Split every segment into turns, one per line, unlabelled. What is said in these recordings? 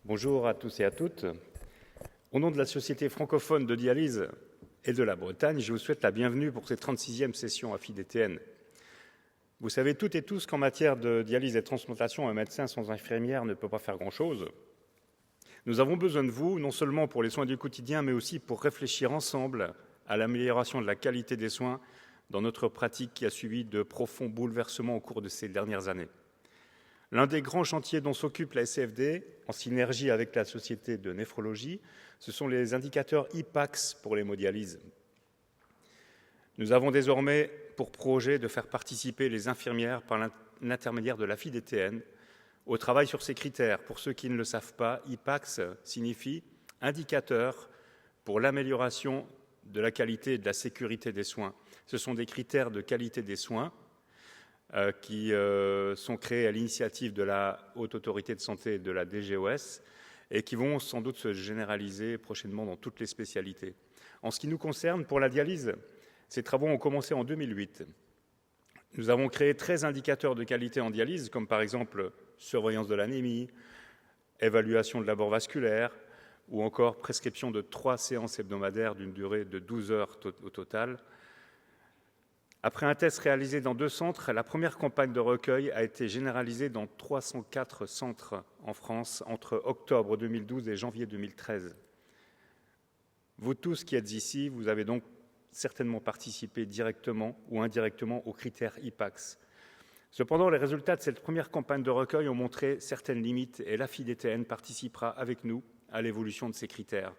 Bonjour à tous et à toutes. Au nom de la Société francophone de dialyse et de la Bretagne, je vous souhaite la bienvenue pour cette 36e session AFI-DTN. Vous savez toutes et tous qu'en matière de dialyse et de transplantation, un médecin sans infirmière ne peut pas faire grand-chose. Nous avons besoin de vous, non seulement pour les soins du quotidien, mais aussi pour réfléchir ensemble à l'amélioration de la qualité des soins dans notre pratique qui a subi de profonds bouleversements au cours de ces dernières années. L'un des grands chantiers dont s'occupe la SFD, en synergie avec la Société de néphrologie, ce sont les indicateurs IPAX pour l'hémodialyse. Nous avons désormais pour projet de faire participer les infirmières par l'intermédiaire de l'AFI-DTN au travail sur ces critères. Pour ceux qui ne le savent pas, IPAX signifie indicateur pour l'amélioration de la qualité et de la sécurité des soins. Ce sont des critères de qualité des soins qui sont créés à l'initiative de la Haute Autorité de Santé et de la DGOS et qui vont sans doute se généraliser prochainement dans toutes les spécialités. En ce qui nous concerne, pour la dialyse, ces travaux ont commencé en 2008. Nous avons créé 13 indicateurs de qualité en dialyse, comme par exemple surveillance de l'anémie, évaluation de l'abord vasculaire ou encore prescription de 3 séances hebdomadaires d'une durée de 12 heures au total. Après un test réalisé dans 2 centres, la première campagne de recueil a été généralisée dans 304 centres en France entre octobre 2012 et janvier 2013. Vous tous qui êtes ici, vous avez donc certainement participé directement ou indirectement aux critères IPAX. Cependant, les résultats de cette première campagne de recueil ont montré certaines limites et l'AFI-DTN participera avec nous à l'évolution de ces critères.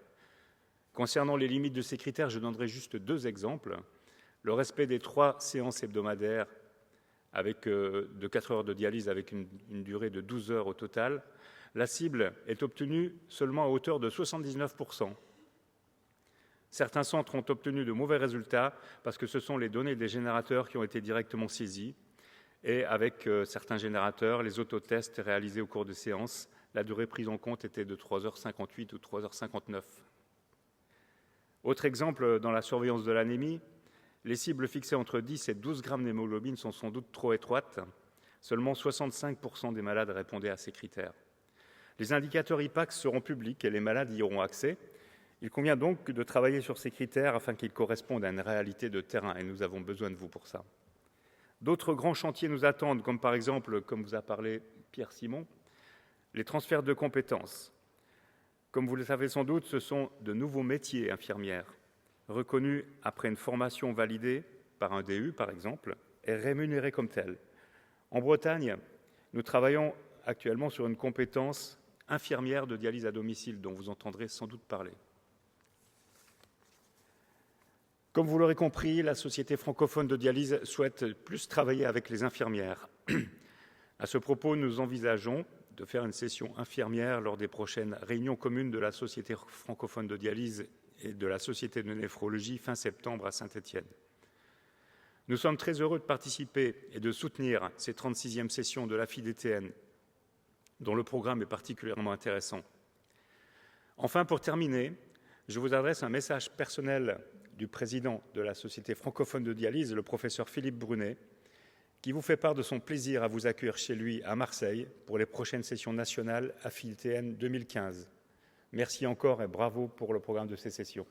Concernant les limites de ces critères, je donnerai juste 2 exemples. Le respect des 3 séances hebdomadaires avec de 4 heures de dialyse avec une durée de 12 heures au total. La cible est obtenue seulement à hauteur de 79%. Certains centres ont obtenu de mauvais résultats parce que ce sont les données des générateurs qui ont été directement saisies. Et avec certains générateurs, les autotests réalisés au cours de séances, la durée prise en compte était de 3h58 ou 3h59. Autre exemple, dans la surveillance de l'anémie, les cibles fixées entre 10 et 12 grammes d'hémoglobine sont sans doute trop étroites. Seulement 65% des malades répondaient à ces critères. Les indicateurs IPAX seront publics et les malades y auront accès. Il convient donc de travailler sur ces critères afin qu'ils correspondent à une réalité de terrain et nous avons besoin de vous pour ça. D'autres grands chantiers nous attendent, comme par exemple, comme vous a parlé Pierre Simon, les transferts de compétences. Comme vous le savez sans doute, ce sont de nouveaux métiers infirmières, reconnus après une formation validée par un DU, par exemple, et rémunérés comme tels. En Bretagne, nous travaillons actuellement sur une compétence infirmière de dialyse à domicile, dont vous entendrez sans doute parler. Comme vous l'aurez compris, la Société francophone de dialyse souhaite plus travailler avec les infirmières. À ce propos, nous envisageons de faire une session infirmière lors des prochaines réunions communes de la Société francophone de dialyse et de la Société de néphrologie fin septembre à Saint-Étienne. Nous sommes très heureux de participer et de soutenir ces 36e sessions de l'AFI-DTN, dont le programme est particulièrement intéressant. Enfin, pour terminer, je vous adresse un message personnel du président de la Société francophone de dialyse, le professeur Philippe Brunet, qui vous fait part de son plaisir à vous accueillir chez lui à Marseille pour les prochaines sessions nationales AFI-DTN 2015. Merci encore et bravo pour le programme de ces sessions.